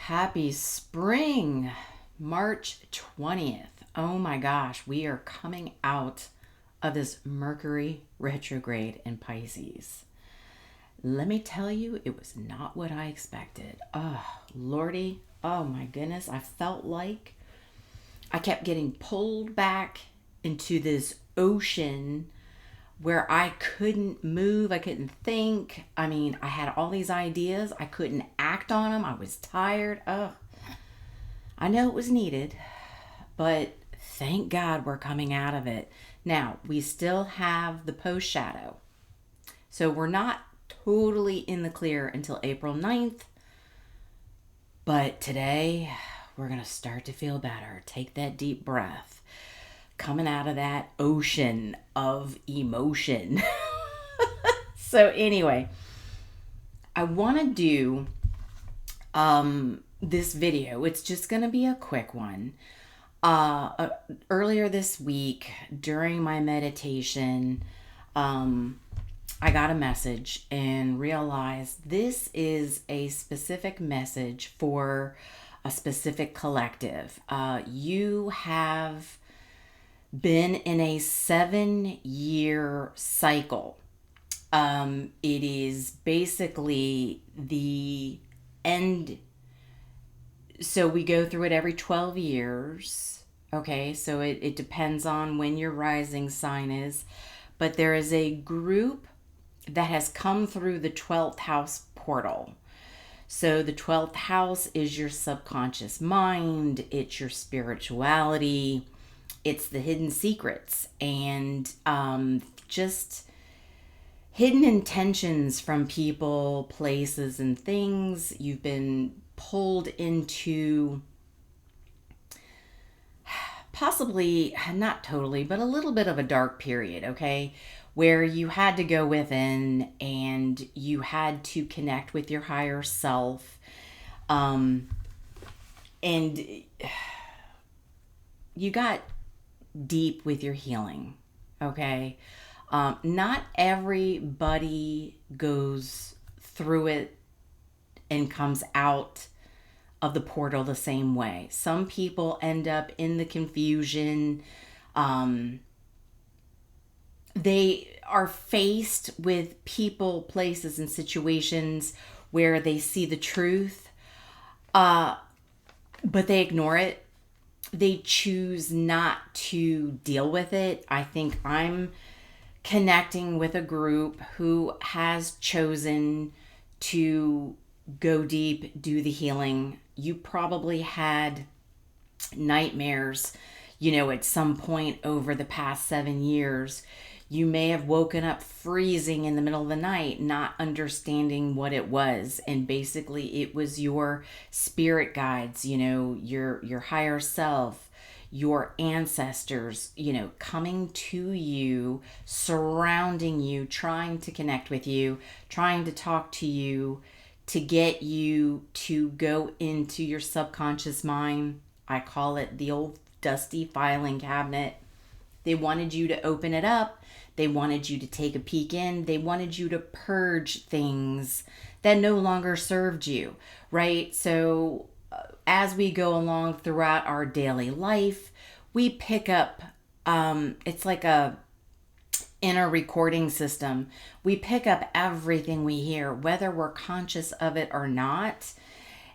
Happy spring, March 20th. Oh my gosh, we are coming out of this Mercury retrograde in Pisces. Let me tell you, it was not what I expected. Oh, Lordy. Oh my goodness. I felt like I kept getting pulled back into this ocean where I couldn't move, I couldn't think. I mean, I had all these ideas, I couldn't act on them. I was tired. I know it was needed, but thank God we're coming out of it. Now, we still have the post shadow. So we're not totally in the clear until April 9th. But today, we're going to start to feel better. Take that deep breath. Coming out of that ocean of emotion. So anyway, I want to do this video. It's just going to be a quick one. Earlier this week, during my meditation, I got a message and realized this is a specific message for a specific collective. You have been in a 7-year cycle. It is basically the end. So we go through it every 12 years. Okay, so it depends on when your rising sign is. But there is a group that has come through the 12th house portal. So the 12th house is your subconscious mind. It's your spirituality. It's the hidden secrets and just hidden intentions from people, places, and things. You've been pulled into possibly, not totally, but a little bit of a dark period, okay? Where you had to go within and you had to connect with your higher self. And you got deep with your healing, okay? Not everybody goes through it and comes out of the portal the same way. Some people end up in the confusion. They are faced with people, places, and situations where they see the truth, but they ignore it. They choose not to deal with it. I think I'm connecting with a group who has chosen to go deep, do the healing. You probably had nightmares, at some point over the past 7 years. You may have woken up freezing in the middle of the night, not understanding what it was. And basically it was your spirit guides, your higher self, your ancestors, coming to you, surrounding you, trying to connect with you, trying to talk to you, to get you to go into your subconscious mind. I call it the old dusty filing cabinet. They wanted you to open it up. They wanted you to take a peek in. They wanted you to purge things that no longer served you, right? So as we go along throughout our daily life, we pick up, it's like a inner recording system. We pick up everything we hear, whether we're conscious of it or not.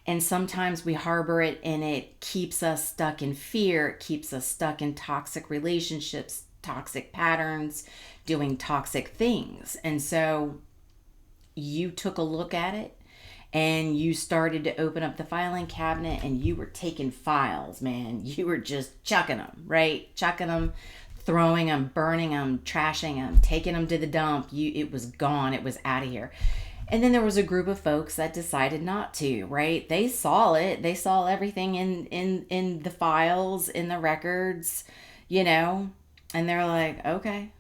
And sometimes we harbor it and it keeps us stuck in fear. It keeps us stuck in toxic relationships, toxic patterns, doing toxic things. And so you took a look at it and you started to open up the filing cabinet and you were taking files, man. You were just chucking them, right? Chucking them, throwing them, burning them, trashing them, taking them to the dump. It was gone. It was out of here. And then there was a group of folks that decided not to, right? They saw it. They saw everything in the files, in the records, and they're like, okay,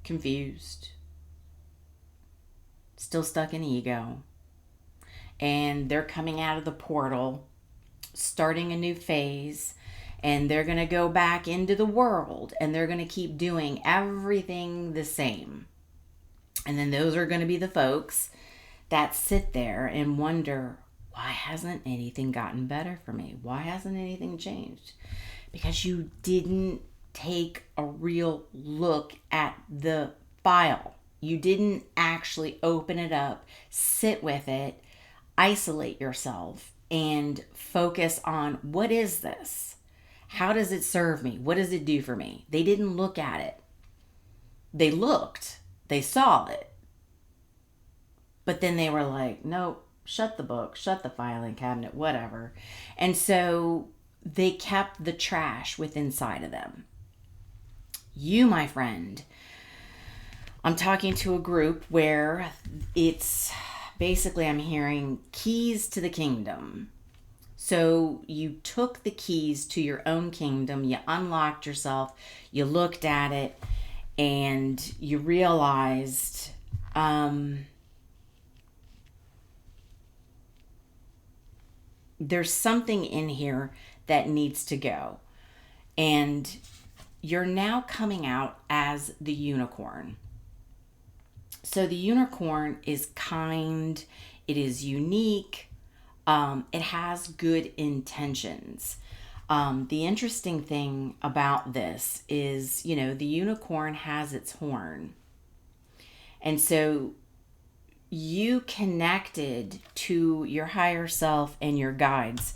confused, still stuck in ego. And they're coming out of the portal, starting a new phase, and they're going to go back into the world and they're going to keep doing everything the same. And then those are going to be the folks that sit there and wonder, why hasn't anything gotten better for me? Why hasn't anything changed? Because you didn't take a real look at the file. You didn't actually open it up, sit with it, isolate yourself, and focus on, what is this? How does it serve me? What does it do for me? They didn't look at it. They looked, they saw it, but then they were like, nope, shut the book, shut the filing cabinet, whatever. And so they kept the trash within inside of them. You, my friend, I'm talking to a group where it's basically, I'm hearing keys to the kingdom. So you took the keys to your own kingdom, you unlocked yourself, you looked at it, and you realized there's something in here that needs to go. And you're now coming out as the unicorn. So the unicorn is kind, it is unique, it has good intentions. The interesting thing about this is, the unicorn has its horn. And so you connected to your higher self and your guides.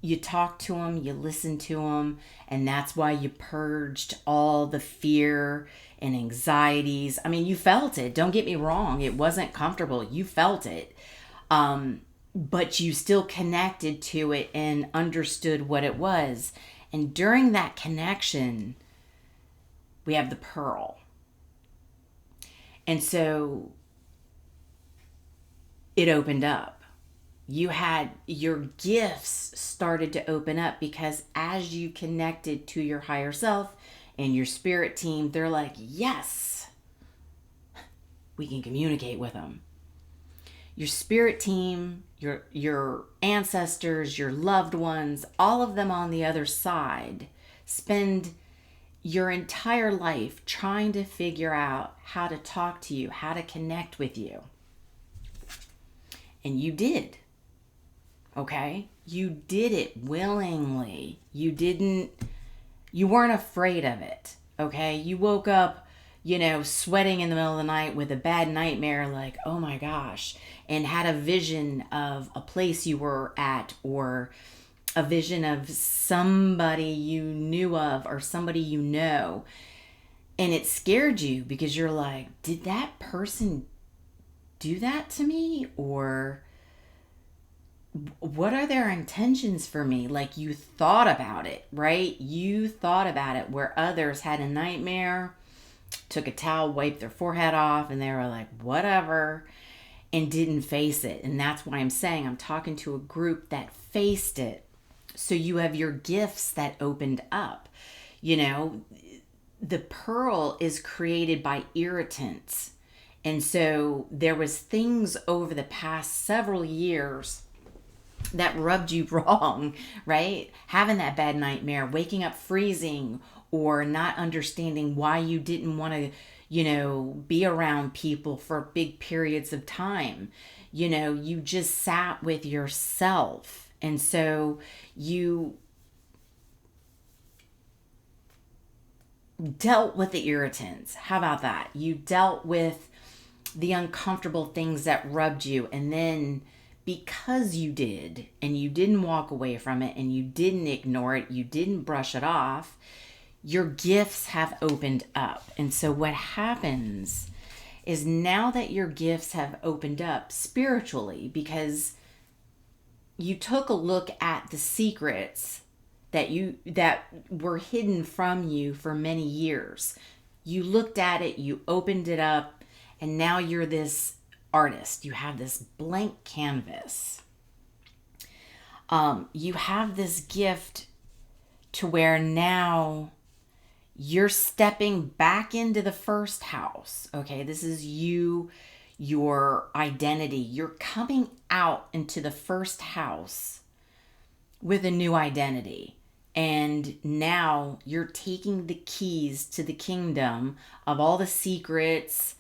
You talk to them, you listen to them, and that's why you purged all the fear and anxieties. I mean, you felt it. Don't get me wrong. It wasn't comfortable. You felt it. But you still connected to it and understood what it was. And during that connection, we have the pearl. And so it opened up. You had your gifts started to open up, because as you connected to your higher self and your spirit team, they're like, yes, we can communicate with them. Your spirit team, your ancestors, your loved ones, all of them on the other side spend your entire life trying to figure out how to talk to you, how to connect with you. And you did. Okay? You did it willingly. You weren't afraid of it. Okay? You woke up, sweating in the middle of the night with a bad nightmare, like, oh my gosh, and had a vision of a place you were at, or a vision of somebody you knew of, or somebody you know. And it scared you because you're like, did that person do that to me? Or what are their intentions for me? Like, you thought about it, right? You thought about it, where others had a nightmare, took a towel, wiped their forehead off, and they were like, whatever, and didn't face it. And that's why I'm saying I'm talking to a group that faced it. So you have your gifts that opened up. The pearl is created by irritants. And so there was things over the past several years that rubbed you wrong, right? Having that bad nightmare, waking up freezing, or not understanding why you didn't want to, be around people for big periods of time. You just sat with yourself. And so you dealt with the irritants. How about that? You dealt with the uncomfortable things that rubbed you. And then because you did, and you didn't walk away from it, and you didn't ignore it, you didn't brush it off, your gifts have opened up. And so what happens is, now that your gifts have opened up spiritually, because you took a look at the secrets that were hidden from you for many years. You looked at it, you opened it up, and now you're this artist. You have this blank canvas. You have this gift to where now you're stepping back into the first house. Okay, this is you, your identity. You're coming out into the first house with a new identity. And now you're taking the keys to the kingdom of all the secrets,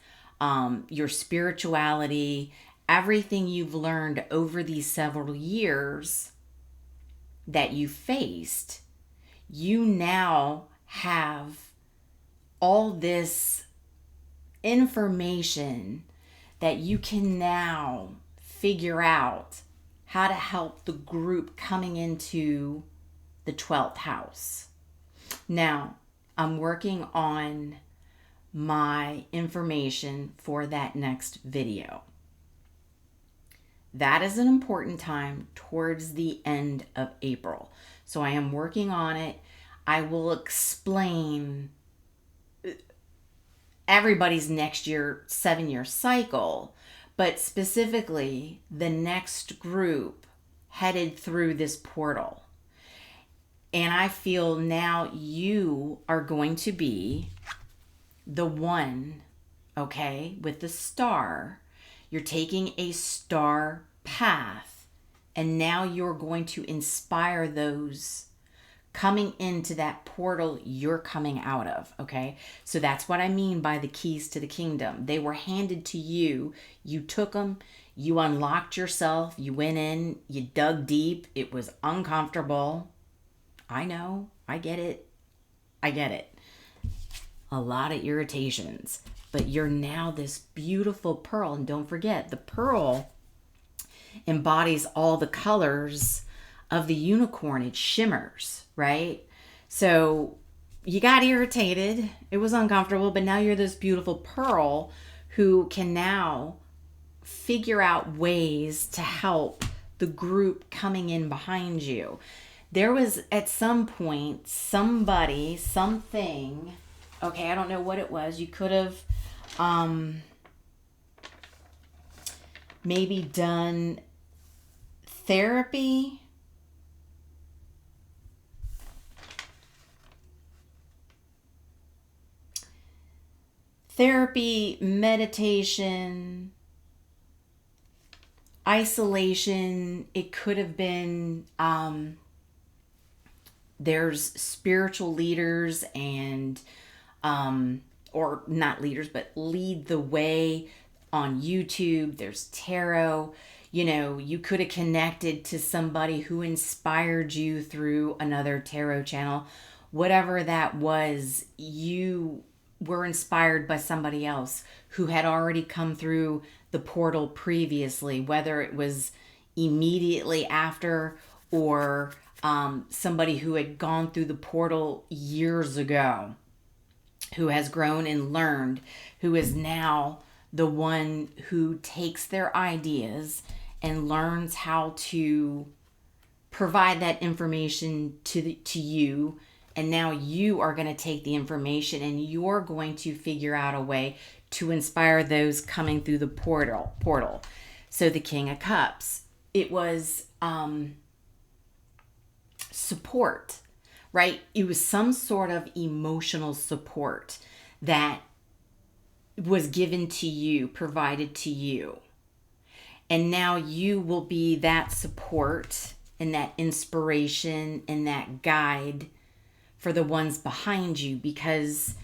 your spirituality, everything you've learned over these several years that you faced, you now have all this information that you can now figure out how to help the group coming into the 12th house. Now, I'm working on my information for that next video. That is an important time towards the end of April. So I am working on it. I will explain everybody's next year 7-year cycle, but specifically the next group headed through this portal. And I feel now you are going to be the one, okay, with the star. You're taking a star path, and now you're going to inspire those coming into that portal you're coming out of, okay? So that's what I mean by the keys to the kingdom. They were handed to you. You took them. You unlocked yourself. You went in. You dug deep. It was uncomfortable. I know. I get it. I get it. A lot of irritations. But you're now this beautiful pearl. And don't forget, the pearl embodies all the colors of the unicorn. It shimmers, right? So you got irritated. It was uncomfortable, but now you're this beautiful pearl who can now figure out ways to help the group coming in behind you. There was at some point somebody, something, okay, I don't know what it was. You could have maybe done therapy. Therapy, meditation, isolation. It could have been, there's spiritual leaders and, or not leaders, but lead the way on YouTube. There's tarot. You know, you could have connected to somebody who inspired you through another tarot channel. Whatever that was, you were inspired by somebody else who had already come through the portal previously, whether it was immediately after or somebody who had gone through the portal years ago, who has grown and learned, who is now the one who takes their ideas and learns how to provide that information to you. And now you are going to take the information and you're going to figure out a way to inspire those coming through the portal. So the King of Cups, it was support, right? It was some sort of emotional support that was given to you, provided to you. And now you will be that support and that inspiration and that guide for the ones behind you, because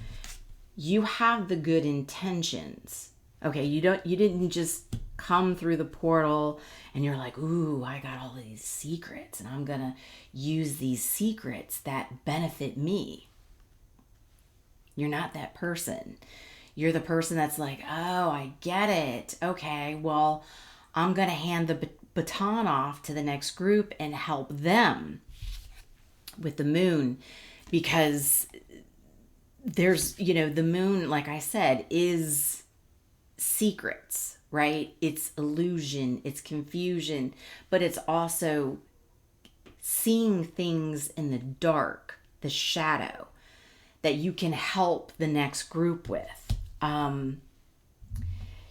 you have the good intentions. Okay, you didn't just come through the portal and you're like, ooh, I got all these secrets and I'm gonna use these secrets that benefit me. You're not that person. You're the person that's like, oh, I get it. Okay, well, I'm gonna hand the baton off to the next group and help them with the moon. Because there's, you know, the moon, like I said, is secrets, right? It's illusion, it's confusion, but it's also seeing things in the dark, the shadow, that you can help the next group with. You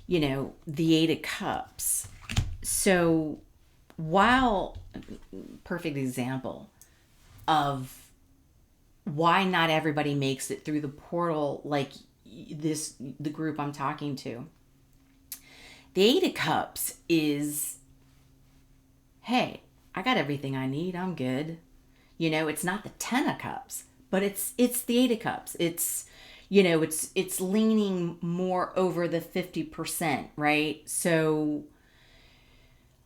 know, the Eight of Cups. So while, perfect example of why not everybody makes it through the portal like this, the group I'm talking to. The Eight of Cups is, hey, I got everything I need. I'm good. You know, it's not the Ten of Cups, but it's the Eight of Cups. It's, you know, it's leaning more over the 50%, right? So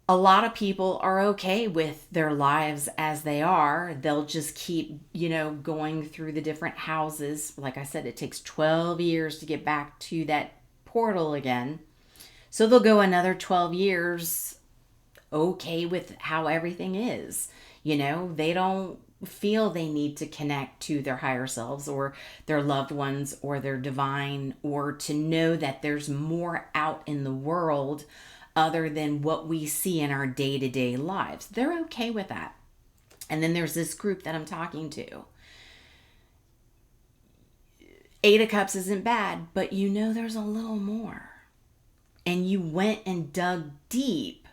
A lot of people are okay with their lives as they are. They'll just keep, going through the different houses. Like I said, it takes 12 years to get back to that portal again. So they'll go another 12 years okay with how everything is. They don't feel they need to connect to their higher selves or their loved ones or their divine, or to know that there's more out in the world other than what we see in our day-to-day lives. They're okay with that. And then there's this group that I'm talking to. Eight of Cups isn't bad, but there's a little more. And you went and dug deep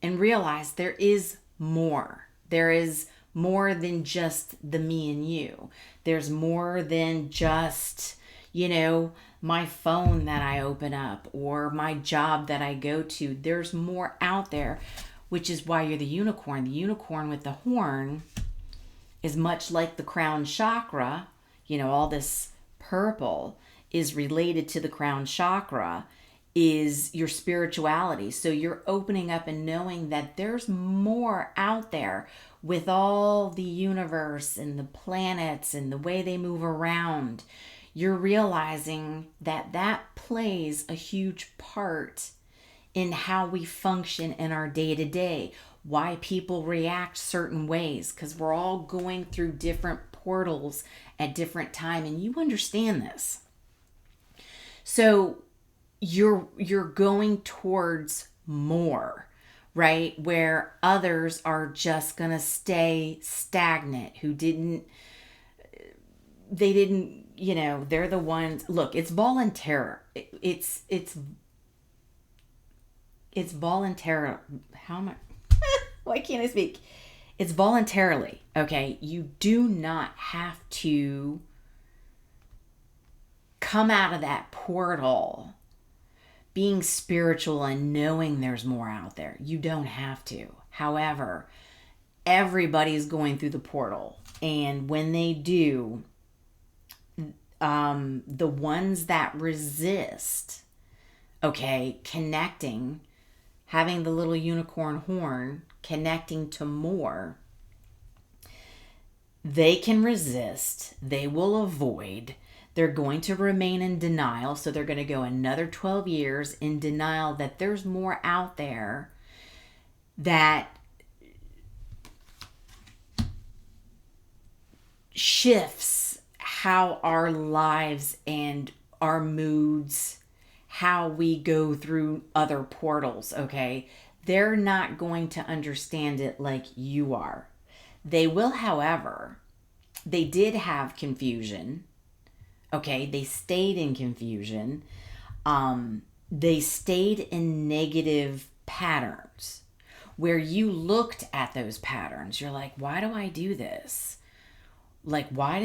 and realized there is more. There is more than just the me and you. There's more than just, my phone that I open up or my job that I go to. There's more out there, which is why you're the unicorn. The unicorn with the horn is much like the crown chakra. All this purple is related to the crown chakra, is your spirituality. So you're opening up and knowing that there's more out there with all the universe and the planets and the way they move around. You're realizing that plays a huge part in how we function in our day-to-day, why people react certain ways, because we're all going through different portals at different time, and you understand this. So you're going towards more, right? Where others are just gonna stay stagnant, they're the ones. Look, it's voluntary. It's voluntary. How am I? Why can't I speak? It's voluntarily, okay? You do not have to come out of that portal being spiritual and knowing there's more out there. You don't have to. However, everybody's going through the portal. And when they do, the ones that resist, okay, connecting, having the little unicorn horn, connecting to more, they can resist, they will avoid, they're going to remain in denial. So they're going to go another 12 years in denial that there's more out there that shifts how our lives and our moods, how we go through other portals, okay? They're not going to understand it like you are. They will, however, they did have confusion, okay? They stayed in confusion. They stayed in negative patterns where you looked at those patterns. You're like, why do I do this? Like, what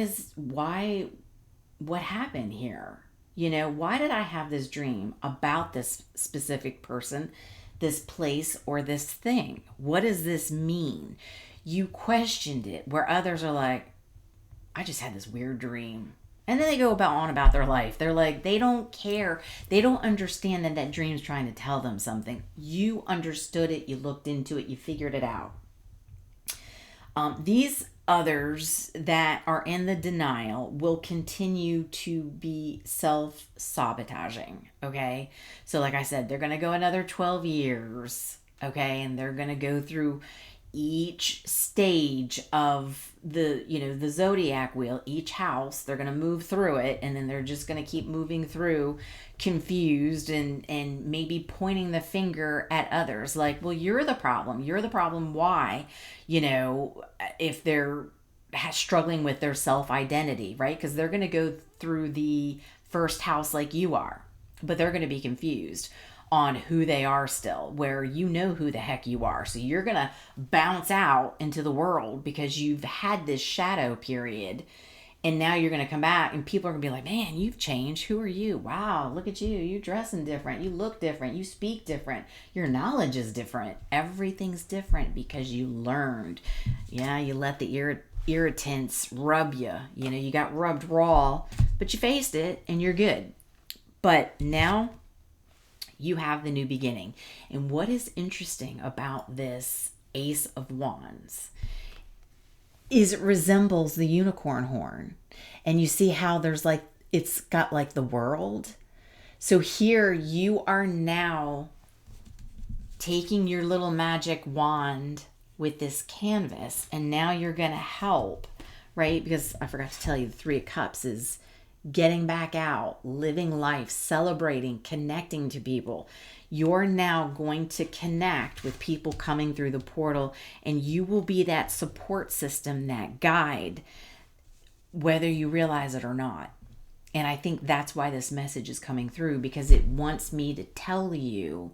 happened here? Why did I have this dream about this specific person, this place, or this thing? What does this mean? You questioned it, where others are like, I just had this weird dream. And then they go on about their life. They're like, they don't care. They don't understand that dream's trying to tell them something. You understood it. You looked into it. You figured it out. These others that are in the denial will continue to be self-sabotaging, okay? So like I said, they're going to go another 12 years, okay? And they're going to go through each stage of the zodiac wheel, each house. They're going to move through it, and then they're just going to keep moving through, confused and maybe pointing the finger at others like, well, you're the problem. Why? If they're struggling with their self-identity, right? Because they're going to go through the first house like you are, but they're going to be confused on who they are still, where who the heck you are. So you're going to bounce out into the world because you've had this shadow period, and now you're going to come back and people are going to be like, man, you've changed. Who are you? Wow, look at you. You're dressing different. You look different. You speak different. Your knowledge is different. Everything's different because you learned. Yeah, you let the irritants rub you. You got rubbed raw, but you faced it and you're good. But now You have the new beginning. And what is interesting about this Ace of Wands is it resembles the unicorn horn. And you see how there's like, it's got like the world. So here you are now taking your little magic wand with this canvas, and now you're going to help, right? Because I forgot to tell you, the Three of Cups is getting back out, living life, celebrating, connecting to people. You're now going to connect with people coming through the portal, and you will be that support system, that guide, whether you realize it or not. And I think that's why this message is coming through, because it wants me to tell you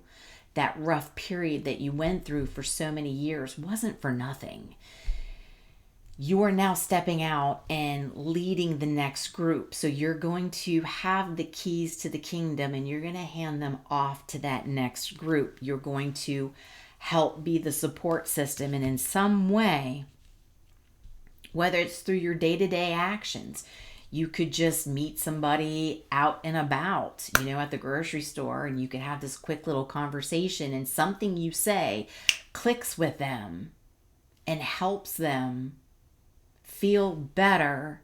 that rough period that you went through for so many years wasn't for nothing. You are now stepping out and leading the next group. So you're going to have the keys to the kingdom, and you're going to hand them off to that next group. You're going to help be the support system. And in some way, whether it's through your day-to-day actions, you could just meet somebody out and about, at the grocery store, and you could have this quick little conversation, and something you say clicks with them and helps them feel better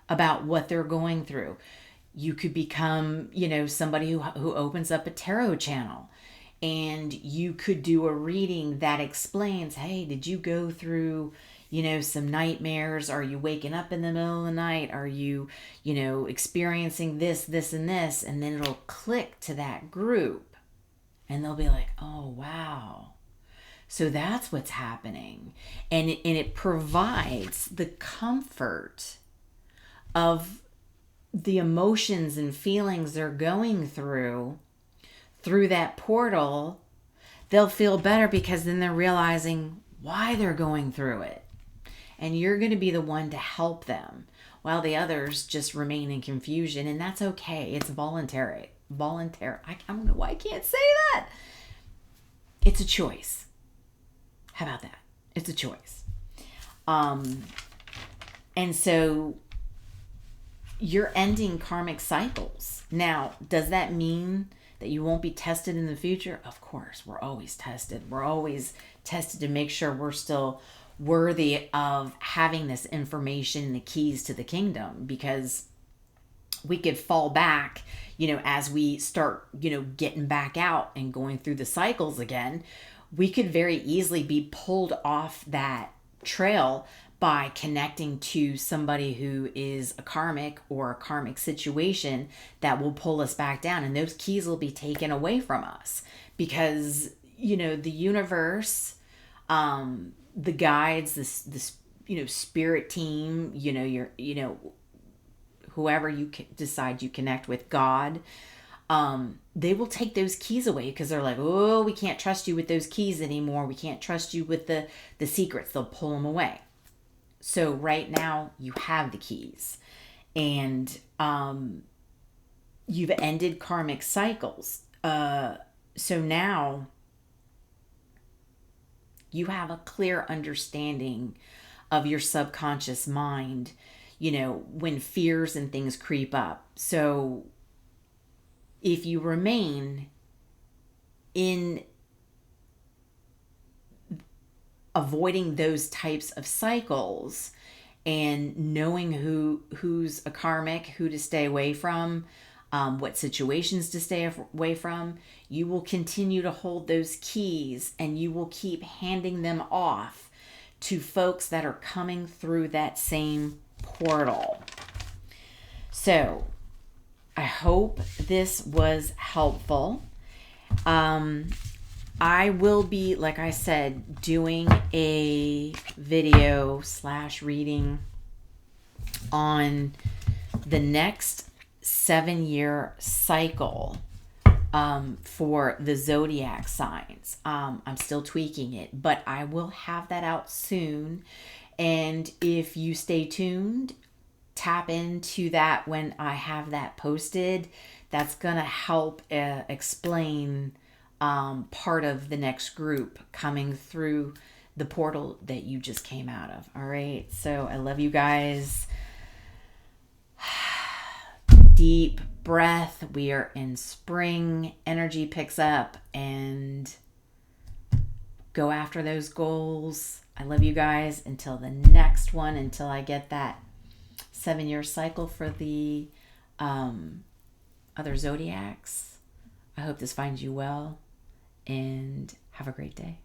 about what they're going through. You could become, somebody who opens up a tarot channel, and you could do a reading that explains, hey, did you go through some nightmares? Are you waking up in the middle of the night? Are you, experiencing this, and this? And then it'll click to that group, and they'll be like, oh, wow. So that's what's happening. And it provides the comfort of the emotions and feelings they're going through that portal. They'll feel better because then they're realizing why they're going through it. And you're going to be the one to help them while the others just remain in confusion. And that's okay. It's voluntary. I don't know why I can't say that. It's a choice. How about that? It's a choice. And so you're ending karmic cycles. Now, does that mean that you won't be tested in the future? Of course, we're always tested. We're always tested to make sure we're still worthy of having this information and the keys to the kingdom, because we could fall back, as we start, getting back out and going through the cycles again. We could very easily be pulled off that trail by connecting to somebody who is a karmic or a karmic situation that will pull us back down, and those keys will be taken away from us because, the universe, the guides, this spirit team, whoever you decide you connect with, God, they will take those keys away because they're like, oh, we can't trust you with those keys anymore. We can't trust you with the secrets. They'll pull them away. So right now you have the keys, and you've ended karmic cycles. So now you have a clear understanding of your subconscious mind, when fears and things creep up. So if you remain in avoiding those types of cycles and knowing who's a karmic, who to stay away from, what situations to stay away from, you will continue to hold those keys, and you will keep handing them off to folks that are coming through that same portal. So I hope this was helpful. I will be, like I said, doing a video / reading on the next 7-year cycle for the zodiac signs. I'm still tweaking it, but I will have that out soon. And if you stay tuned, tap into that when I have that posted. That's going to help explain part of the next group coming through the portal that you just came out of. All right. So I love you guys. deep breath. We are in spring. Energy picks up, and go after those goals. I love you guys. Until the next one, until I get that 7-year cycle for the other zodiacs. I hope this finds you well, and have a great day.